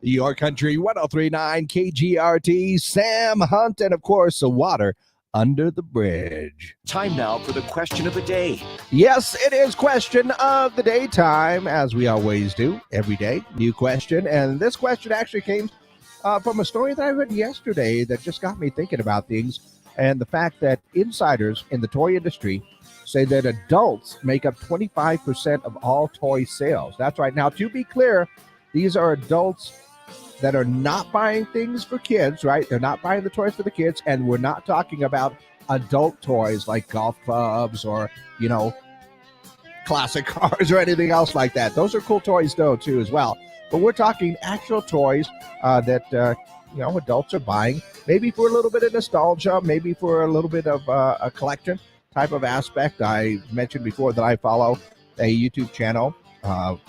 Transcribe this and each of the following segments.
Your Country 1039 KGRT, Sam Hunt, and of course, the water under the bridge. Time now for the question of the day. Yes, it is question of the day time, as we always do every day. New question. And this question actually came from a story that I read yesterday that just got me thinking about things. And the fact that insiders in the toy industry say that adults make up 25% of all toy sales. That's right. Now, to be clear, these are adults that are not buying things for kids, right? They're not buying the toys for the kids. And we're not talking about adult toys like golf clubs or, classic cars or anything else like that. Those are cool toys, though, too, as well. But we're talking actual toys that, adults are buying, maybe for a little bit of nostalgia, maybe for a little bit of a collection type of aspect. I mentioned before that I follow a YouTube channel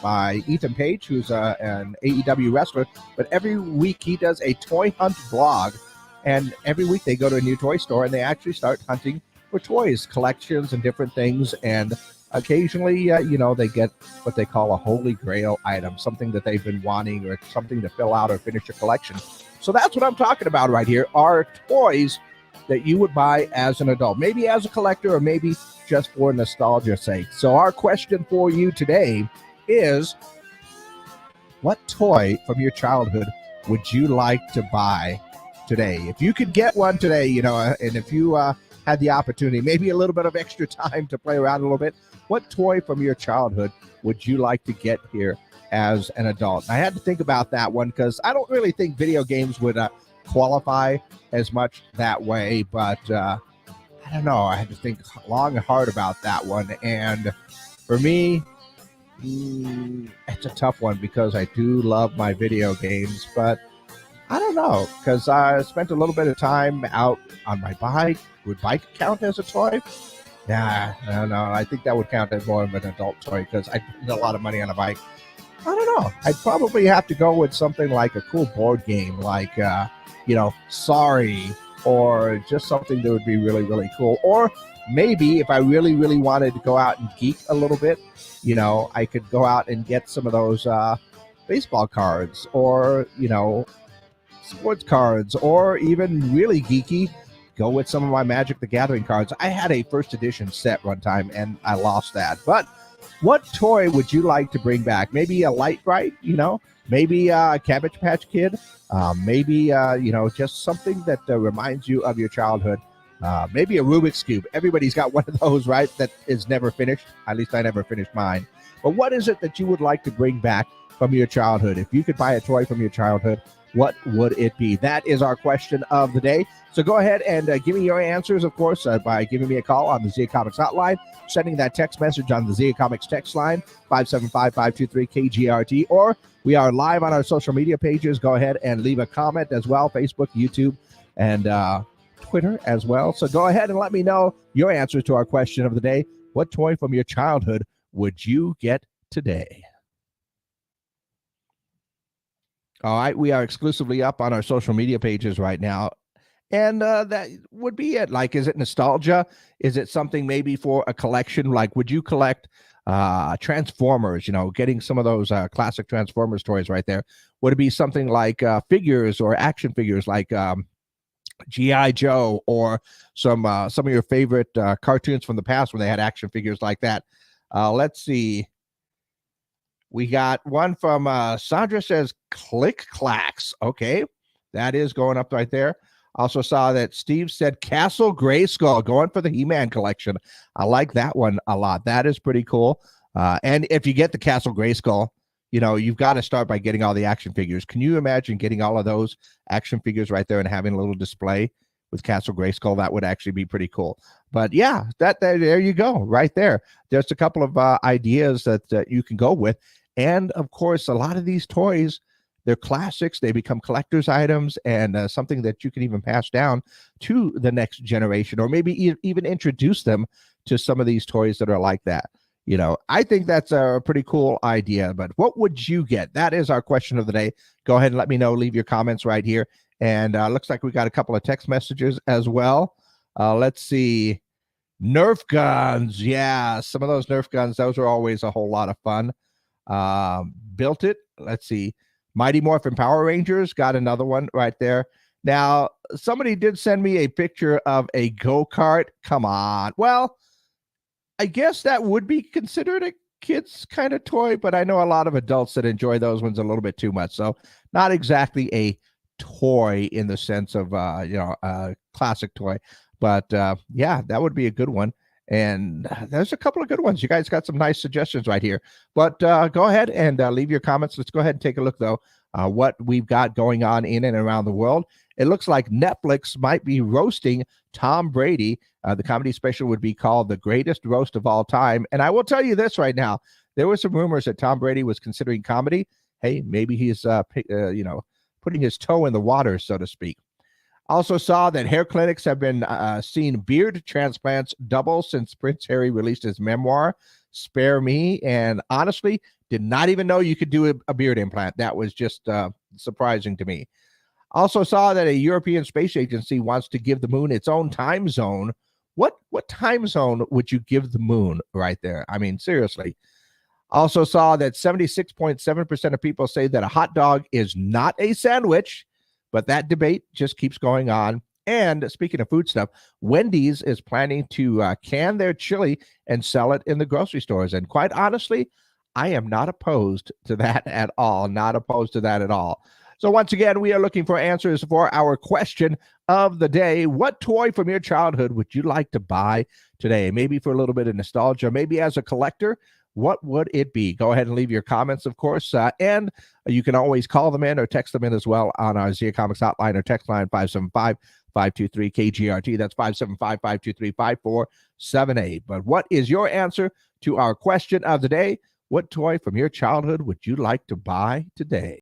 by Ethan Page, who's an AEW wrestler, but every week he does a toy hunt vlog, and every week they go to a new toy store and they actually start hunting for toys, collections, and different things, and occasionally, they get what they call a holy grail item, something that they've been wanting or something to fill out or finish a collection. So that's what I'm talking about right here, are toys that you would buy as an adult, maybe as a collector or maybe just for nostalgia's sake. So our question for you today is, what toy from your childhood would you like to buy today? If you could get one today, and if you had the opportunity, maybe a little bit of extra time to play around a little bit, what toy from your childhood would you like to get here as an adult? And I had to think about that one because I don't really think video games would qualify as much that way, but I don't know. I had to think long and hard about that one. And for me, it's a tough one because I do love my video games, but I don't know, because I spent a little bit of time out on my bike. Would bike count as a toy? Yeah, I don't know. I think that would count as more of an adult toy because I spend a lot of money on a bike. I don't know. I'd probably have to go with something like a cool board game, like, Sorry, or just something that would be really, really cool. Or maybe if I really, really wanted to go out and geek a little bit, I could go out and get some of those baseball cards or, sports cards, or even really geeky, go with some of my Magic the Gathering cards. I had a first edition set one time and I lost that. But what toy would you like to bring back? Maybe a Light Bright, maybe a Cabbage Patch Kid, maybe, just something that reminds you of your childhood. Maybe a Rubik's Cube. Everybody's got one of those, right, that is never finished. At least I never finished mine. But what is it that you would like to bring back from your childhood? If you could buy a toy from your childhood, what would it be? That is our question of the day. So go ahead and give me your answers, of course, by giving me a call on the Zia Comics hotline, sending that text message on the Zia Comics text line, 575-523-KGRT, or we are live on our social media pages. Go ahead and leave a comment as well, Facebook, YouTube, and Twitter as well. So go ahead and let me know your answers to our question of the day. What toy from your childhood would you get today? All right, we are exclusively up on our social media pages right now. And that would be it. Like, is it nostalgia? Is it something maybe for a collection? Like, would you collect Transformers, getting some of those classic Transformers toys right there? Would it be something like figures or action figures like G.I. Joe, or some of your favorite cartoons from the past when they had action figures like that? Let's see. We got one from Sandra says Click Clacks. Okay, that is going up right there. Also saw that Steve said Castle Grayskull, going for the He-Man collection. I like that one a lot. That is pretty cool. And if you get the Castle Grayskull, you've got to start by getting all the action figures. Can you imagine getting all of those action figures right there and having a little display with Castle Grayskull? That would actually be pretty cool. But yeah, there you go, right there. There's a couple of ideas that you can go with. And of course, a lot of these toys, they're classics. They become collector's items, and something that you can even pass down to the next generation, or maybe even introduce them to some of these toys that are like that. I think that's a pretty cool idea. But what would you get? That is our question of the day. Go ahead and let me know. Leave your comments right here. And looks like we got a couple of text messages as well. Let's see. Nerf guns. Yeah, some of those Nerf guns, those are always a whole lot of fun. Built it. Let's see. Mighty Morphin Power Rangers got another one right there. Now, somebody did send me a picture of a go-kart. Come on. Well, I guess that would be considered a kid's kind of toy, but I know a lot of adults that enjoy those ones a little bit too much. So not exactly a toy in the sense of, a classic toy. But yeah, that would be a good one. And there's a couple of good ones. You guys got some nice suggestions right here. But go ahead and leave your comments. Let's go ahead and take a look, though, what we've got going on in and around the world. It looks like Netflix might be roasting Tom Brady. The comedy special would be called The Greatest Roast of All Time. And I will tell you this right now. There were some rumors that Tom Brady was considering comedy. Hey, maybe he's, putting his toe in the water, so to speak. Also saw that hair clinics have been seeing beard transplants double since Prince Harry released his memoir, Spare Me. And honestly, did not even know you could do a beard implant. That was just surprising to me. Also saw that a European Space Agency wants to give the moon its own time zone. What time zone would you give the moon right there? I mean, seriously. Also saw that 76.7% of people say that a hot dog is not a sandwich, but that debate just keeps going on. And speaking of food stuff, Wendy's is planning to can their chili and sell it in the grocery stores. And quite honestly, I am not opposed to that at all. Not opposed to that at all. So once again, we are looking for answers for our question of the day. What toy from your childhood would you like to buy today? Maybe for a little bit of nostalgia, maybe as a collector. What would it be? Go ahead and leave your comments, of course. And you can always call them in or text them in as well on our Zia Comics hotline or text line 575-523-KGRT. That's 575-523-5478. But what is your answer to our question of the day? What toy from your childhood would you like to buy today?